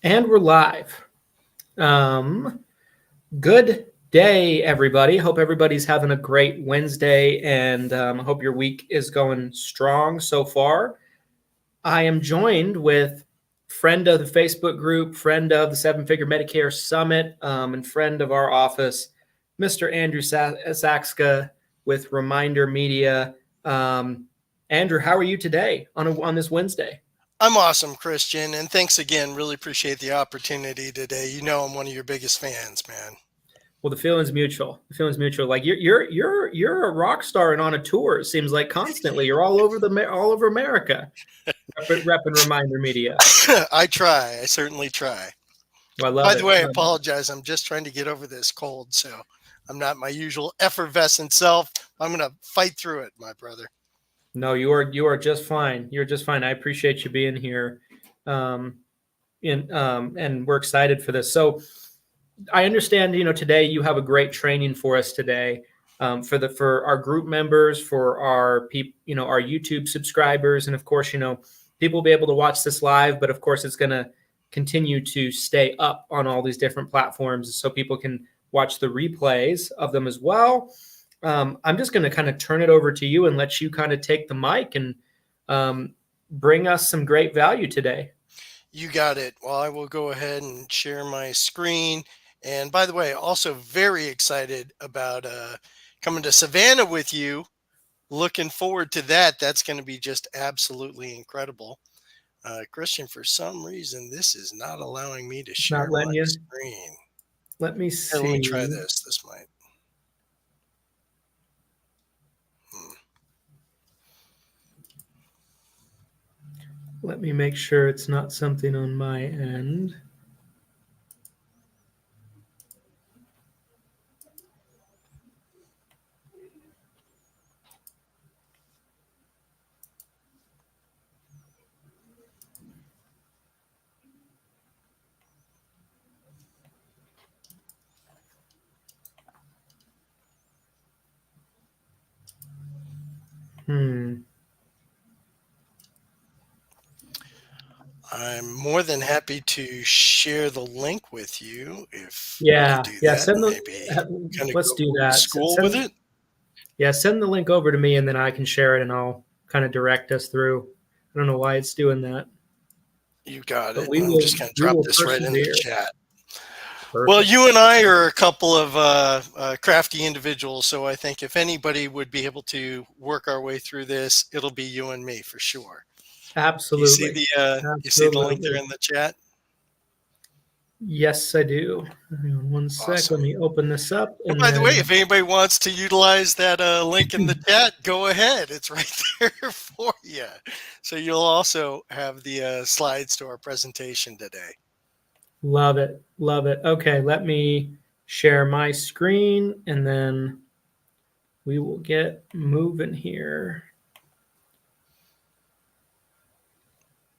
And we're live. Good day, everybody. Hope everybody's having a great Wednesday, and hope your week is going strong so far. I am joined with friend of the Facebook group, friend of the Seven Figure Medicare Summit, and friend of our office, Mr. Andrew Saxka with Reminder Media. Andrew, how are you today on this Wednesday? I'm awesome, Christian, and thanks again. Really appreciate the opportunity today. You know I'm one of your biggest fans, man. Well, the feeling's mutual. The feeling's mutual. Like you're a rock star and on a tour. It seems like constantly. You're all over America, repping Reminder Media. I try. I certainly try. Well, I love By the it. way, I apologize. I'm just trying to get over this cold, so I'm not my usual effervescent self. I'm going to fight through it, my brother. No, you are just fine. You're just fine. I appreciate you being here, um, and we're excited for this. So I understand. Today you have a great training for us today. For our group members, for our our YouTube subscribers, and of course, people will be able to watch this live. But of course, it's going to continue to stay up on all these different platforms, so people can watch the replays of them as well. I'm just going to kind of turn it over to you and let you kind of take the mic and bring us some great value today. You got it. Well, I will go ahead and share my screen. And by the way, also very excited about coming to Savannah with you. Looking forward to that. That's going to be just absolutely incredible. Christian, for some reason, this is not allowing me to Not share letting my you. screen. Let me Here, let me see. try this. This might. Let me make sure it's not something on my end. I'm more than happy to share the link with you if you want Yeah, to do yeah. that. Maybe kind of Let's go do to that. school with it. Yeah, send the link over to me, and then I can share it, and I'll kind of direct us through. I don't know why it's doing that, You got but it. we I'm will just going to we drop will this right in the persevere. chat. Well, Perfect. you and I are a couple of crafty individuals, so I think if anybody would be able to work our way through this, it'll be you and me for sure. You see Absolutely. the link there Absolutely. in the chat? Yes, I do. Hang on one sec. Let Awesome. me open this up, And and by the way, then if anybody wants to utilize that link in the chat, go ahead. It's right there for you. So you'll also have the slides to our presentation today. love it. Love it. Okay, let me share my screen, and then we will get moving here.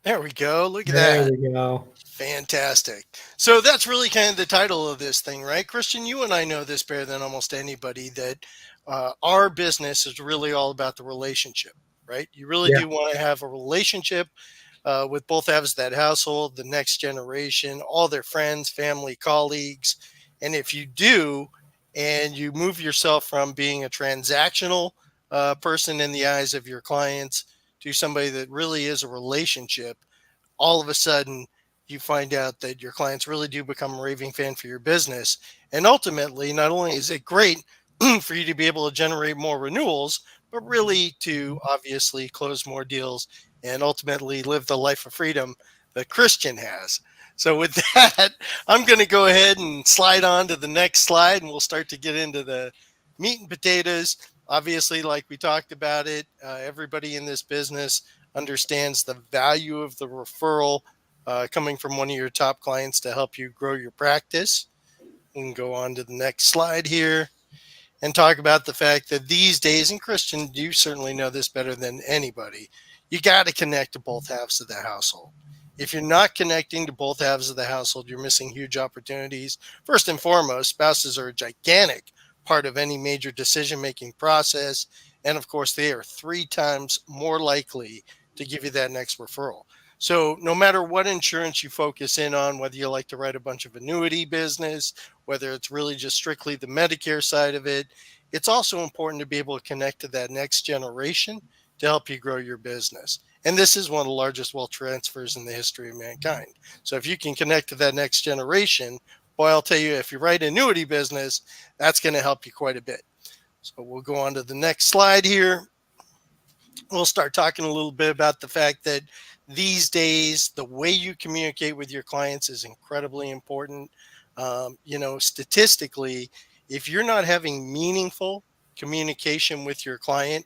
There we go. Look at There that. we go. Fantastic. So that's really kind of the title of this thing, right? Christian, you and I know this better than almost anybody that our business is really all about the relationship, right? You really Yeah. do want to have a relationship with both halves of that household, the next generation, all their friends, family, colleagues. And if you do, and you move yourself from being a transactional person in the eyes of your clients to somebody that really is a relationship, all of a sudden you find out that your clients really do become a raving fan for your business. And ultimately, not only is it great for you to be able to generate more renewals, but really to obviously close more deals and ultimately live the life of freedom that Christian has. So, with that, I'm going to go ahead and slide on to the next slide and we'll start to get into the meat and potatoes. Obviously, like we talked about it, everybody in this business understands the value of the referral coming from one of your top clients to help you grow your practice. We can go on to the next slide here and talk about the fact that these days, and Christian, you certainly know this better than anybody, you got to connect to both halves of the household. If you're not connecting to both halves of the household, you're missing huge opportunities. First and foremost, spouses are a gigantic part of any major decision-making process. And of course, they are 3 times more likely to give you that next referral. So no matter what insurance you focus in on, whether you like to write a bunch of annuity business, whether it's really just strictly the Medicare side of it, it's also important to be able to connect to that next generation to help you grow your business. And this is one of the largest wealth transfers in the history of mankind. So if you can connect to that next generation, boy, I'll tell you, if you write annuity business, that's going to help you quite a bit. So we'll go on to the next slide here. We'll start talking a little bit about the fact that these days, the way you communicate with your clients is incredibly important. Statistically, if you're not having meaningful communication with your client,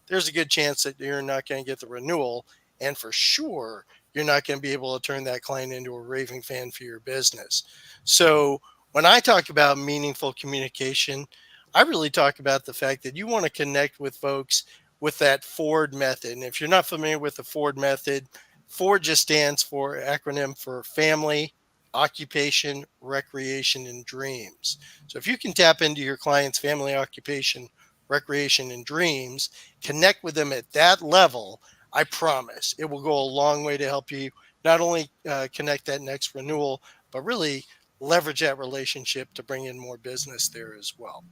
there's a good chance that you're not going to get the renewal. And for sure, you're not going to be able to turn that client into a raving fan for your business. So when I talk about meaningful communication, I really talk about the fact that you want to connect with folks with that Ford method. And if you're not familiar with the Ford method, Ford just stands for acronym for family, occupation, recreation, and dreams. So if you can tap into your client's family, occupation, recreation, and dreams, connect with them at that level, I promise it will go a long way to help you not only connect that next renewal, but really leverage that relationship to bring in more business there as well.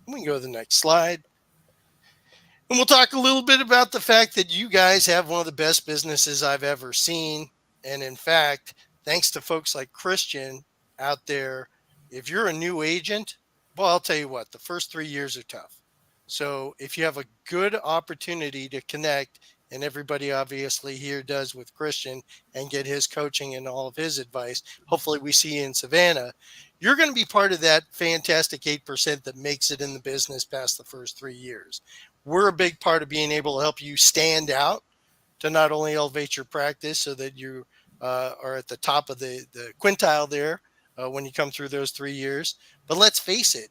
We can go to the next slide. And we'll talk a little bit about the fact that you guys have one of the best businesses I've ever seen. And in fact, thanks to folks like Christian out there, if you're a new agent, well, I'll tell you what, the first 3 years are tough. So if you have a good opportunity to connect, and everybody obviously here does with Christian and get his coaching and all of his advice, hopefully we see you in Savannah, you're going to be part of that fantastic 8% that makes it in the business past the first 3 years. We're a big part of being able to help you stand out to not only elevate your practice so that you are at the top of the quintile there when you come through those 3 years. But let's face it,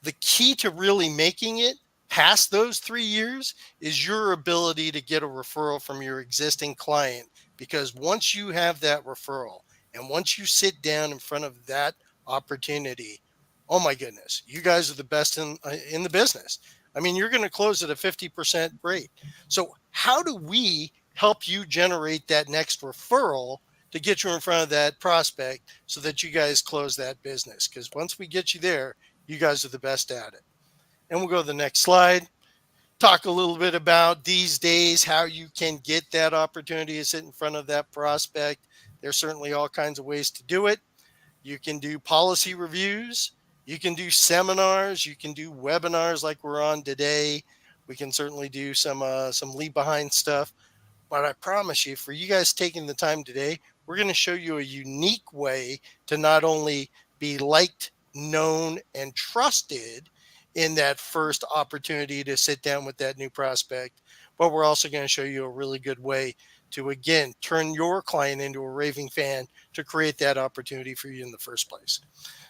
the key to really making it past those 3 years is your ability to get a referral from your existing client. Because once you have that referral and once you sit down in front of that opportunity, oh my goodness, you guys are the best in the business. I mean, you're going to close at a 50% rate. So how do we help you generate that next referral to get you in front of that prospect so that you guys close that business? Because once we get you there, you guys are the best at it. And we'll go to the next slide. Talk a little bit about these days how you can get that opportunity to sit in front of that prospect. There's certainly all kinds of ways to do it. You can do policy reviews. You can do seminars. You can do webinars like we're on today. We can certainly do some leave behind stuff. But I promise you, for you guys taking the time today, we're going to show you a unique way to not only be liked, known, and trusted in that first opportunity to sit down with that new prospect, but we're also going to show you a really good way to, again, turn your client into a raving fan to create that opportunity for you in the first place.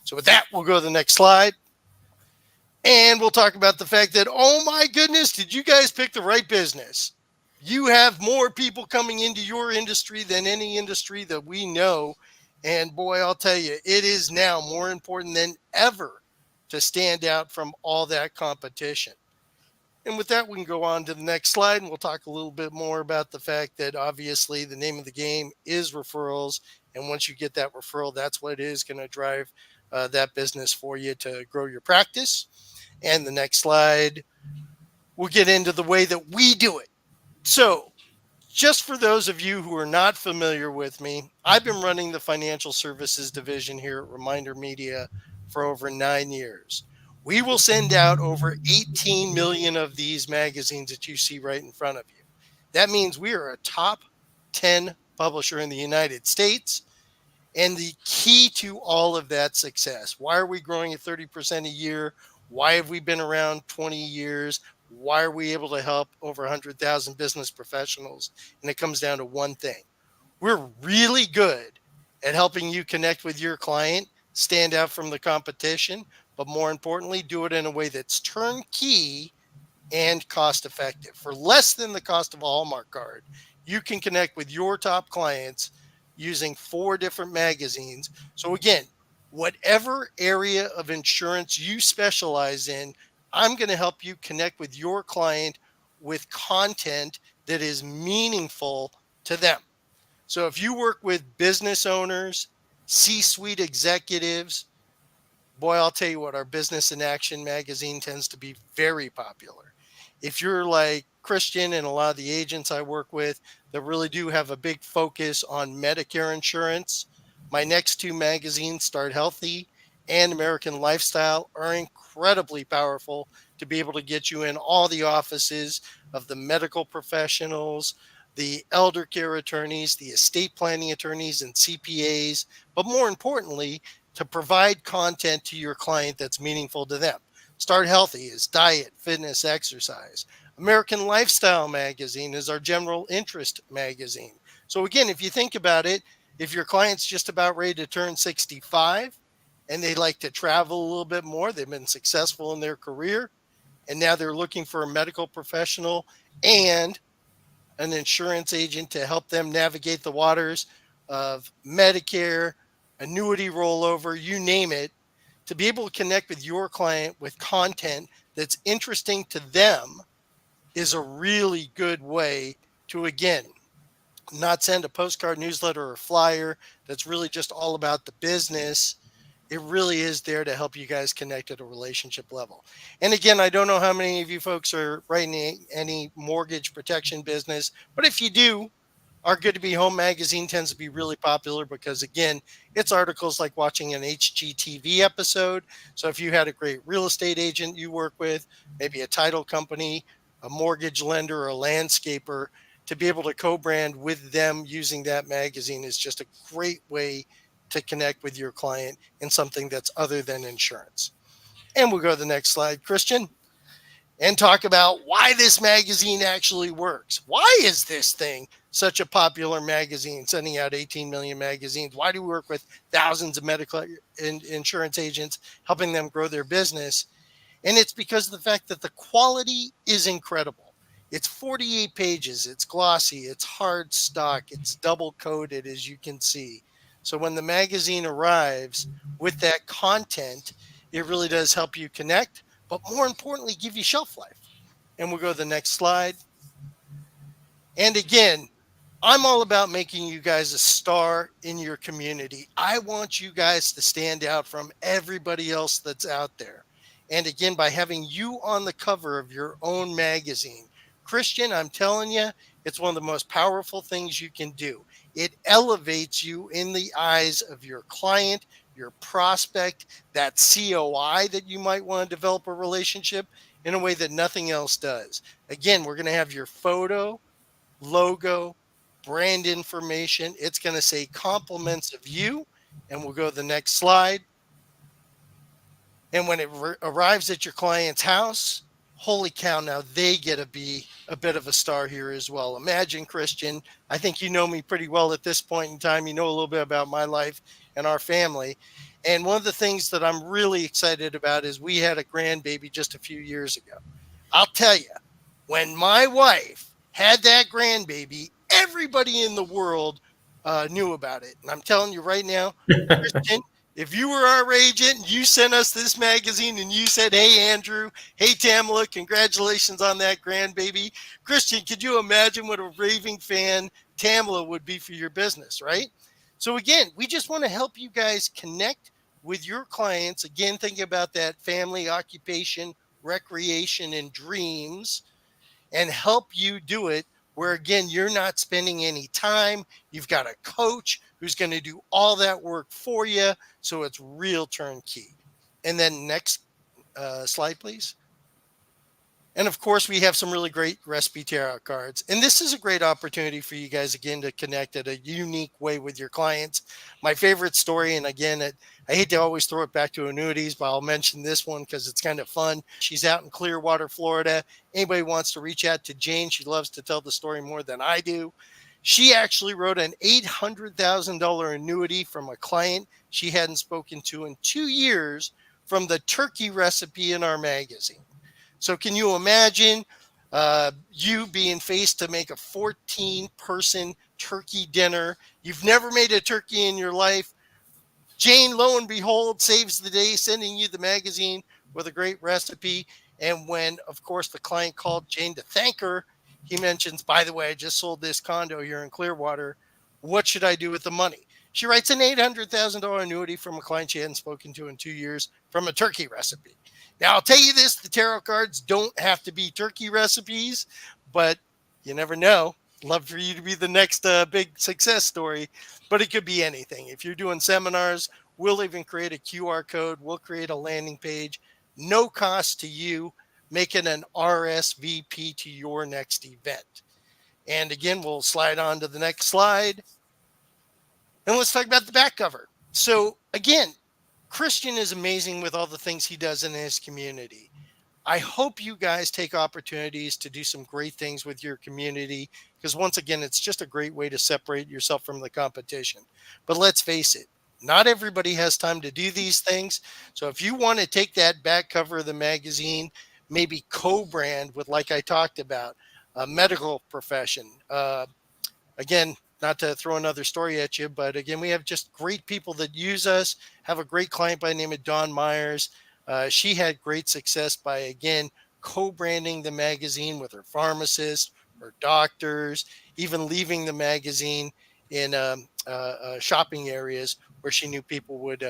So with that, we'll go to the next slide. And we'll talk about the fact that, oh my goodness, did you guys pick the right business? You have more people coming into your industry than any industry that we know. And boy, I'll tell you, it is now more important than ever to stand out from all that competition. And with that, we can go on to the next slide and we'll talk a little bit more about the fact that obviously the name of the game is referrals. And once you get that referral, that's what is going to drive that business for you to grow your practice. And the next slide, we'll get into the way that we do it. So just for those of you who are not familiar with me, I've been running the financial services division here at Reminder Media for over 9 years. We will send out over 18 million of these magazines that you see right in front of you. That means we are a top 10 publisher in the United States. And the key to all of that success, why are we growing at 30% a year? Why have we been around 20 years? Why are we able to help over 100,000 business professionals? And it comes down to one thing. We're really good at helping you connect with your client, stand out from the competition, but more importantly, do it in a way that's turnkey and cost effective. For less than the cost of a Hallmark card, you can connect with your top clients using 4 different magazines. So again, whatever area of insurance you specialize in, I'm going to help you connect with your client with content that is meaningful to them. So if you work with business owners, C-suite executives, boy, I'll tell you what, our Business in Action magazine tends to be very popular. If you're like Christian and a lot of the agents I work with that really do have a big focus on Medicare insurance, my next two magazines, Start Healthy and American Lifestyle, are incredibly powerful to be able to get you in all the offices of the medical professionals, the elder care attorneys, the estate planning attorneys, and CPAs, but more importantly, to provide content to your client that's meaningful to them. Start Healthy is diet, fitness, exercise. American Lifestyle magazine is our general interest magazine. So, again, if you think about it, if your client's just about ready to turn 65 and they like to travel a little bit more, they've been successful in their career, and now they're looking for a medical professional and an insurance agent to help them navigate the waters of Medicare, annuity rollover, you name it, to be able to connect with your client with content that's interesting to them is a really good way to, again, not send a postcard, newsletter, or flyer that's really just all about the business. It really is there to help you guys connect at a relationship level. And again, I don't know how many of you folks are writing any mortgage protection business, but if you do, our Good to Be Home magazine tends to be really popular because, again, it's articles like watching an HGTV episode. So if you had a great real estate agent you work with, maybe a title company, a mortgage lender, or a landscaper, to be able to co-brand with them using that magazine is just a great way to connect with your client in something that's other than insurance. And we'll go to the next slide, Christian, and talk about why this magazine actually works. Why is this thing such a popular magazine, sending out 18 million magazines? Why do we work with thousands of medical insurance agents, helping them grow their business? And it's because of the fact that the quality is incredible. It's 48 pages, it's glossy, it's hard stock, it's double coated, as you can see. So when the magazine arrives with that content, it really does help you connect, but more importantly, give you shelf life. And we'll go to the next slide. And again, I'm all about making you guys a star in your community. I want you guys to stand out from everybody else that's out there. And again, by having you on the cover of your own magazine, Christian, I'm telling you, it's one of the most powerful things you can do. It elevates you in the eyes of your client, your prospect, that COI that you might want to develop a relationship in a way that nothing else does. Again, we're going to have your photo, logo, brand information. It's going to say compliments of you. And we'll go to the next slide. And when it arrives at your client's house, holy cow, now they get to be a bit of a star here as well. Imagine, Christian, I think you know me pretty well at this point in time. You know a little bit about my life and our family. And one of the things that I'm really excited about is we had a grandbaby just a few years ago. I'll tell you, when my wife had that grandbaby, everybody in the world knew about it. And I'm telling you right now, Christian, if you were our agent and you sent us this magazine and you said, hey, Andrew, hey, Tamala, congratulations on that grandbaby. Christian, could you imagine what a raving fan Tamala would be for your business, right? So again, we just want to help you guys connect with your clients. Again, thinking about that family, occupation, recreation, and dreams, and help you do it where, again, you're not spending any time. You've got a coach who's going to do all that work for you. So it's real turnkey. And then next slide, please. And of course, we have some really great recipe tarot cards. And this is a great opportunity for you guys, again, to connect at a unique way with your clients. My favorite story, and again, I hate to always throw it back to annuities, but I'll mention this one because it's kind of fun. She's out in Clearwater, Florida. Anybody wants to reach out to Jane, she loves to tell the story more than I do. She actually wrote an $800,000 annuity from a client she hadn't spoken to in 2 years from the turkey recipe in our magazine. So can you imagine you being faced to make a 14-person turkey dinner? You've never made a turkey in your life. Jane, lo and behold, saves the day, sending you the magazine with a great recipe. And when, of course, the client called Jane to thank her, he mentions, by the way, I just sold this condo here in Clearwater What should I do with the money? She writes an $800,000 annuity from a client she hadn't spoken to in 2 years from a turkey recipe. Now, I'll tell you this, the tarot cards don't have to be turkey recipes, but you never know. Love for you to be the next big success story, but it could be anything. If you're doing seminars, we'll even create a QR code. We'll create a landing page, no cost to you, make it an RSVP to your next event. And again, we'll slide on to the next slide. And let's talk about the back cover. So again, Christian is amazing with all the things he does in his community. I hope you guys take opportunities to do some great things with your community, because once again, it's just a great way to separate yourself from the competition. But let's face it, not everybody has time to do these things. So if you want to take that back cover of the magazine, maybe co-brand with, like I talked about, a medical profession. Again, not to throw another story at you, but again, we have just great people that use us. Have a great client by the name of Dawn Myers. She had great success by, again, co-branding the magazine with her pharmacists, her doctors, even leaving the magazine in shopping areas where she knew people would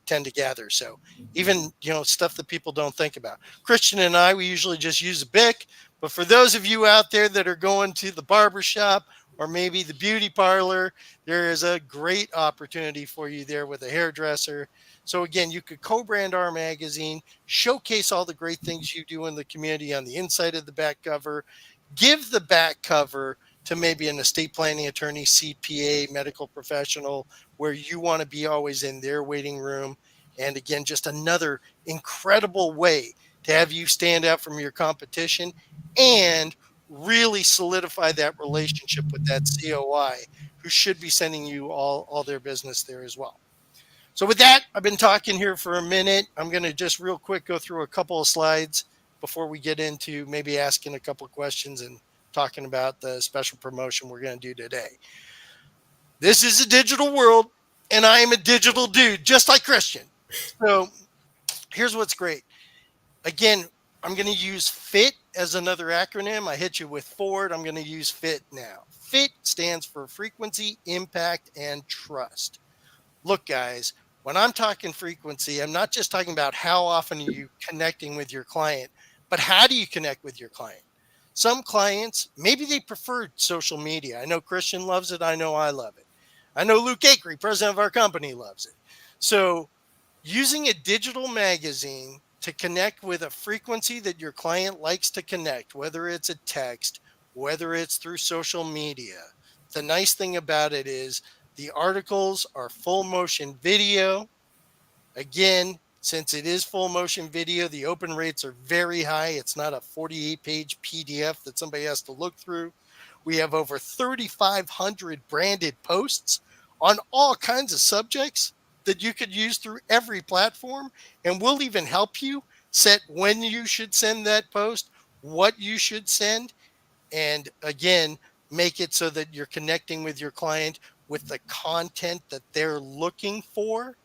tend to gather. So even, stuff that people don't think about. Christian and I, we usually just use a BIC, but for those of you out there that are going to the barber shop or maybe the beauty parlor, there is a great opportunity for you there with a hairdresser. So again, you could co-brand our magazine, showcase all the great things you do in the community on the inside of the back cover, give the back cover to maybe an estate planning attorney, CPA, medical professional, where you want to be always in their waiting room. And again, just another incredible way to have you stand out from your competition and really solidify that relationship with that COI who should be sending you all their business there as well. So with that, I've been talking here for a minute. I'm going to just real quick go through a couple of slides before we get into maybe asking a couple of questions and talking about the special promotion we're going to do today. This is a digital world, and I am a digital dude, just like Christian. So here's what's great. Again, I'm going to use FIT as another acronym. I hit you with Ford. I'm going to use FIT now. FIT stands for frequency, impact, and trust. Look, guys, when I'm talking frequency, I'm not just talking about how often are you connecting with your client, but how do you connect with your client? Some clients, maybe they prefer social media. I know Christian loves it. I know I love it. I know Luke Akery, president of our company, loves it. So using a digital magazine to connect with a frequency that your client likes to connect, whether it's a text, whether it's through social media. The nice thing about it is the articles are full motion video. Again, since it is full motion video, the open rates are very high. It's not a 48-page PDF that somebody has to look through. We have over 3,500 branded posts on all kinds of subjects that you could use through every platform. And we'll even help you set when you should send that post, what you should send, and again, make it so that you're connecting with your client with the content that they're looking for.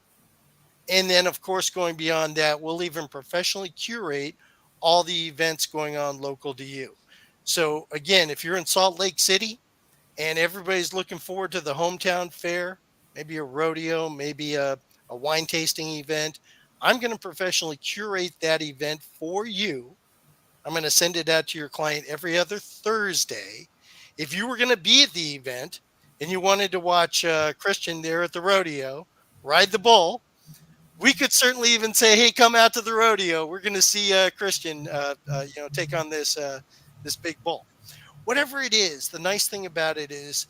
And then, of course, going beyond that, we'll even professionally curate all the events going on local to you. So again, if you're in Salt Lake City and everybody's looking forward to the hometown fair, maybe a rodeo, maybe a wine tasting event, I'm going to professionally curate that event for you. I'm going to send it out to your client every other Thursday. If you were going to be at the event and you wanted to watch Christian there at the rodeo, ride the bull, we could certainly even say, "Hey, come out to the rodeo. We're going to see Christian, take on this big bull." Whatever it is, the nice thing about it is,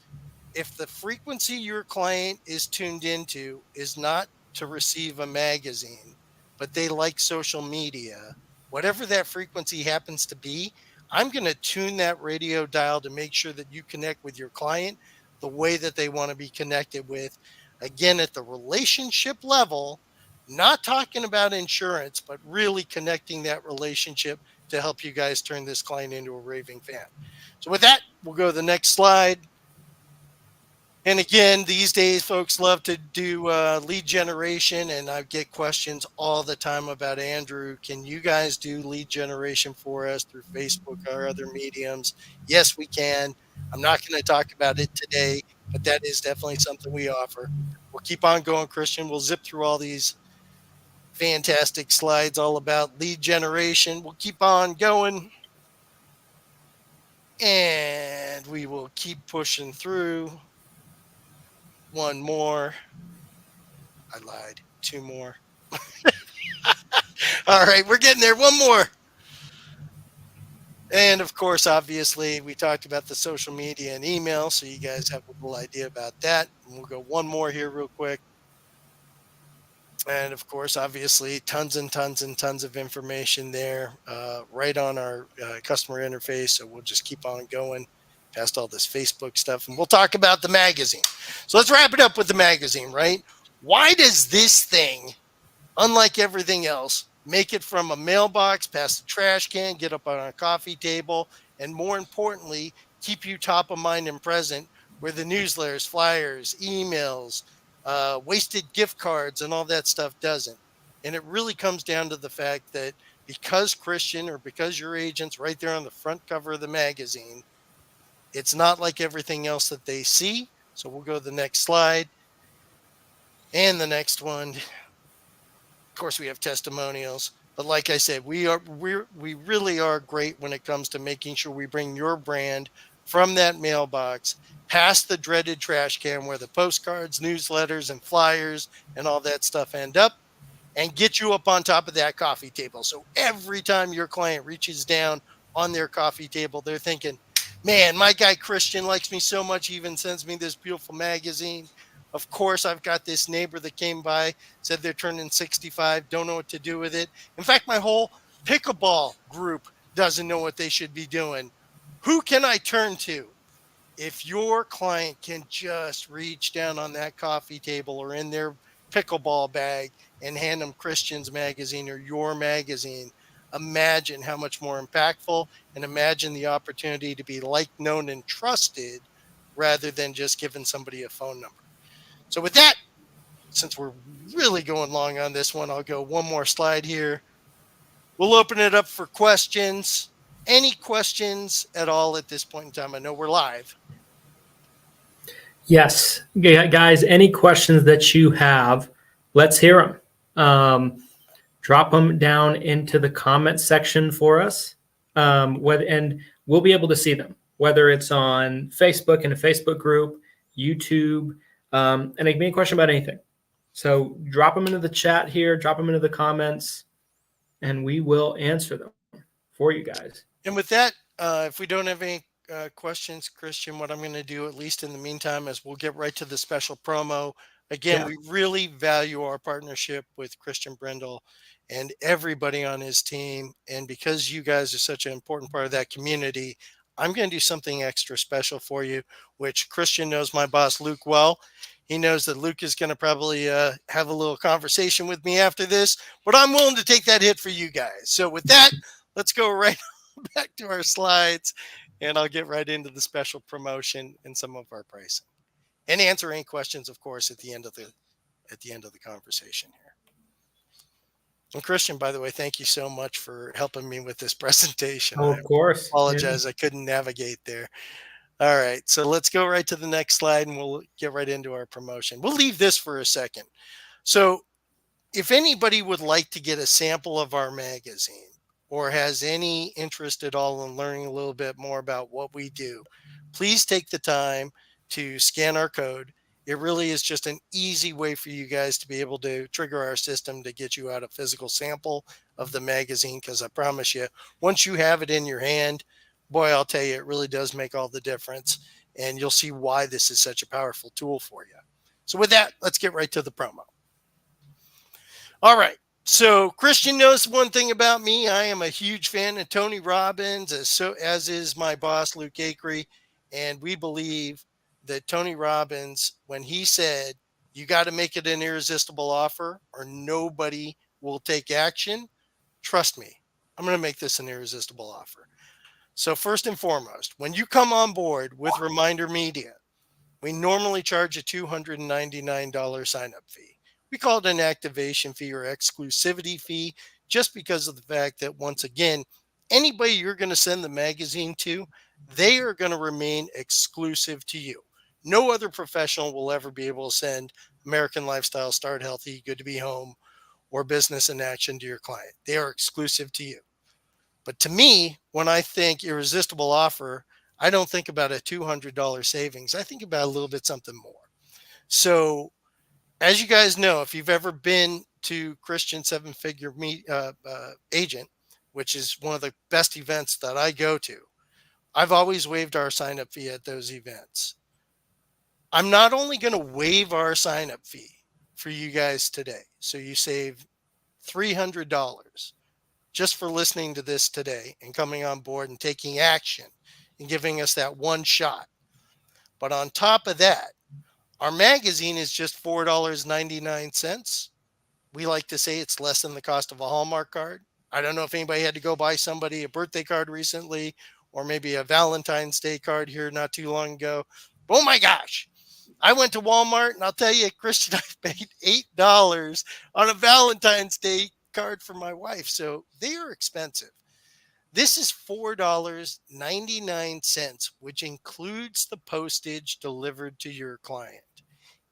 if the frequency your client is tuned into is not to receive a magazine, but they like social media, whatever that frequency happens to be, I'm going to tune that radio dial to make sure that you connect with your client the way that they want to be connected with. Again, at the relationship level, not talking about insurance, but really connecting that relationship to help you guys turn this client into a raving fan. So with that, we'll go to the next slide. And again, these days, folks love to do lead generation, and I get questions all the time about, Andrew, can you guys do lead generation for us through Facebook or other mediums? Yes, we can. I'm not going to talk about it today. but that is definitely something we offer. We'll keep on going, Christian. We'll zip through all these fantastic slides all about lead generation. We'll keep on going, and we will keep pushing through. One more. I lied. Two more. All right, we're getting there. One more. And of course, obviously, we talked about the social media and email, so you guys have a little idea about that. And we'll go one more here real quick. And of course, obviously, tons and tons and tons of information there right on our customer interface. So we'll just keep on going past all this Facebook stuff, and we'll talk about the magazine. So let's wrap it up with the magazine, right? Why does this thing, unlike everything else, make it from a mailbox past the trash can, get up on a coffee table, and more importantly, keep you top of mind and present where the newsletters, flyers, emails, wasted gift cards, and all that stuff doesn't? And it really comes down to the fact that because Christian or because your agent's right there on the front cover of the magazine, it's not like everything else that they see. So we'll go to the next slide and the next one. Of course, we have testimonials, but like I said, we really are great when it comes to making sure we bring your brand from that mailbox past the dreaded trash can where the postcards, newsletters, and flyers and all that stuff end up, and get you up on top of that coffee table. So every time your client reaches down on their coffee table, they're thinking, man, my guy Christian likes me so much, he even sends me this beautiful magazine. Of course, I've got this neighbor that came by, said they're turning 65, don't know what to do with it. In fact, my whole pickleball group doesn't know what they should be doing. Who can I turn to? If your client can just reach down on that coffee table or in their pickleball bag and hand them Christian's magazine or your magazine, imagine how much more impactful, and imagine the opportunity to be liked, known, and trusted rather than just giving somebody a phone number. So with that, since we're really going long on this one, I'll go one more slide here. We'll open it up for questions. Any questions at all at this point in time? I know we're live. Yes, guys, any questions that you have, let's hear them. Drop them down into the comment section for us, and we'll be able to see them, whether it's on Facebook in a Facebook group, YouTube, and it can be a question about anything. So drop them into the chat here, drop them into the comments, and we will answer them for you guys. And with that, if we don't have any questions, Christian, what I'm going to do, at least in the meantime, is we'll get right to the special promo. Again, Yeah. we really value our partnership with Christian Brindle and everybody on his team. And because you guys are such an important part of that community, I'm going to do something extra special for you, which Christian knows my boss, Luke, well. He knows that Luke is going to probably have a little conversation with me after this, but I'm willing to take that hit for you guys. So with that, let's go right back to our slides, and I'll get right into the special promotion and some of our pricing, and answer any questions, of course, at the end of the conversation here. And Christian, by the way, thank you so much for helping me with this presentation. Oh, of course. I apologize, I couldn't navigate there. All right, so let's go right to the next slide, and we'll get right into our promotion. We'll leave this for a second. So if anybody would like to get a sample of our magazine or has any interest at all in learning a little bit more about what we do, please take the time to scan our code. It really is just an easy way for you guys to be able to trigger our system to get you out a physical sample of the magazine, because I promise you, once you have it in your hand, boy, I'll tell you, it really does make all the difference, and you'll see why this is such a powerful tool for you. So with that, let's get right to the promo. All right. So Christian knows one thing about me. I am a huge fan of Tony Robbins, as is my boss, Luke Akery. And we believe that Tony Robbins, when he said, you got to make it an irresistible offer or nobody will take action, trust me, I'm going to make this an irresistible offer. So first and foremost, when you come on board with Reminder Media, we normally charge a $299 sign-up fee. We call it an activation fee or exclusivity fee just because of the fact that, once again, anybody you're going to send the magazine to, they are going to remain exclusive to you. No other professional will ever be able to send American Lifestyle, Start Healthy, Good to Be Home, or Business in Action to your client. They are exclusive to you. But to me, when I think irresistible offer, I don't think about a $200 savings. I think about a little bit something more. So as you guys know, if you've ever been to Christian Seven Figure Agent, which is one of the best events that I go to, I've always waived our sign-up fee at those events. I'm not only going to waive our sign-up fee for you guys today, so you save $300 just for listening to this today and coming on board and taking action and giving us that one shot. But on top of that, our magazine is just $4.99. We like to say it's less than the cost of a Hallmark card. I don't know if anybody had to go buy somebody a birthday card recently, or maybe a Valentine's Day card here not too long ago. Oh my gosh. I went to Walmart, and I'll tell you, Christian, I paid $8 on a Valentine's Day card for my wife. So they are expensive. This is $4.99, which includes the postage delivered to your client.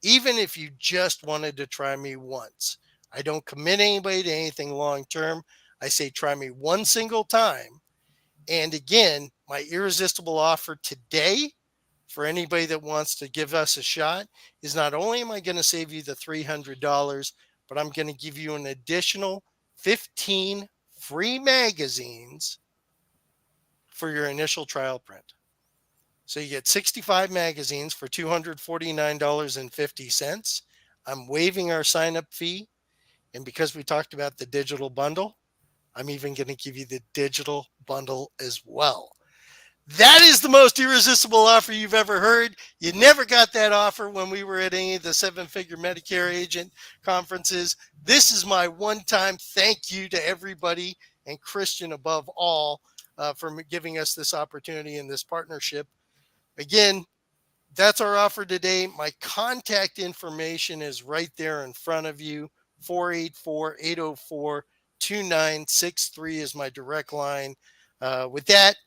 Even if you just wanted to try me once, I don't commit anybody to anything long term. I say try me one single time. And again, my irresistible offer today for anybody that wants to give us a shot is not only am I going to save you the $300, but I'm going to give you an additional 15 free magazines for your initial trial print. So you get 65 magazines for $249.50. I'm waiving our sign-up fee. And because we talked about the digital bundle, I'm even going to give you the digital bundle as well. That is the most irresistible offer you've ever heard. You never got that offer when we were at any of the seven-figure Medicare agent conferences. This is my one-time thank you to everybody, and Christian above all, for giving us this opportunity and this partnership. Again, that's our offer today. My contact information is right there in front of you. 484-804-2963 is my direct line. With that,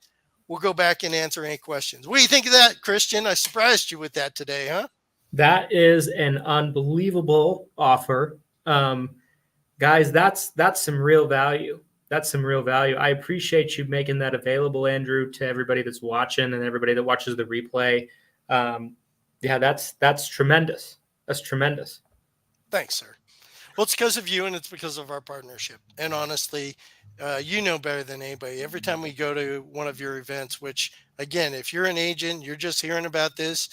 we'll go back and answer any questions. What do you think of that, Christian? I surprised you with that today, huh? That is an unbelievable offer. Guys, that's some real value. That's some real value. I appreciate you making that available, Andrew, to everybody that's watching and everybody that watches the replay. Yeah, that's tremendous. That's tremendous. Thanks, sir. Well, it's because of you, and it's because of our partnership. And honestly, you know better than anybody. Every time we go to one of your events, which, again, if you're an agent, you're just hearing about this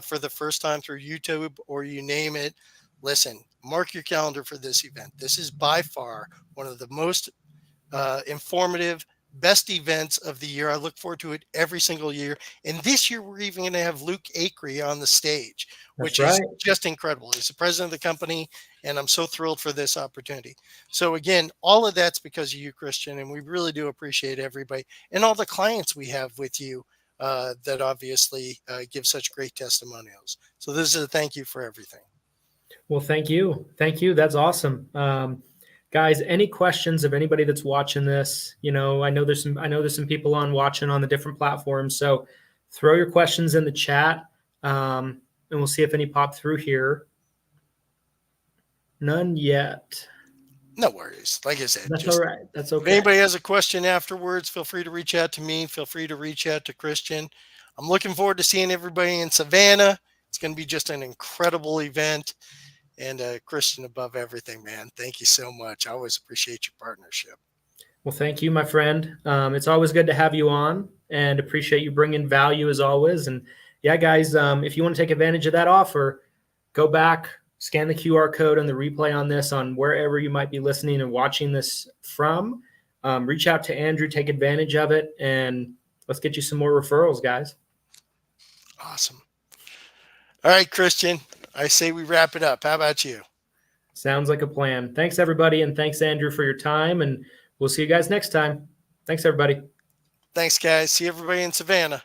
for the first time through YouTube or you name it, listen, mark your calendar for this event. This is by far one of the most informative, best events of the year. I look forward to it every single year. And this year, we're even going to have Luke Acree on the stage, which is just incredible. He's the president of the company, and I'm so thrilled for this opportunity. So again, all of that's because of you, Christian, and we really do appreciate everybody and all the clients we have with you that obviously give such great testimonials. So this is a thank you for everything. Well, thank you. Thank you. That's awesome. Guys, any questions of anybody that's watching this? You know, I know there's some people on watching on the different platforms. So throw your questions in the chat, and we'll see if any pop through here. None yet. No worries. Like I said, that's all right. That's okay. If anybody has a question afterwards, feel free to reach out to me. Feel free to reach out to Christian. I'm looking forward to seeing everybody in Savannah. It's going to be just an incredible event. And Christian, above everything, man, thank you so much. I always appreciate your partnership. Well, thank you, my friend. It's always good to have you on, and appreciate you bringing value as always. And yeah, guys, if you want to take advantage of that offer, go back, scan the QR code on the replay on this on wherever you might be listening and watching this from. Reach out to Andrew, take advantage of it, and let's get you some more referrals, guys. Awesome. All right, Christian, I say we wrap it up. How about you? Sounds like a plan. Thanks, everybody, and thanks, Andrew, for your time, and we'll see you guys next time. Thanks, everybody. Thanks, guys. See everybody in Savannah.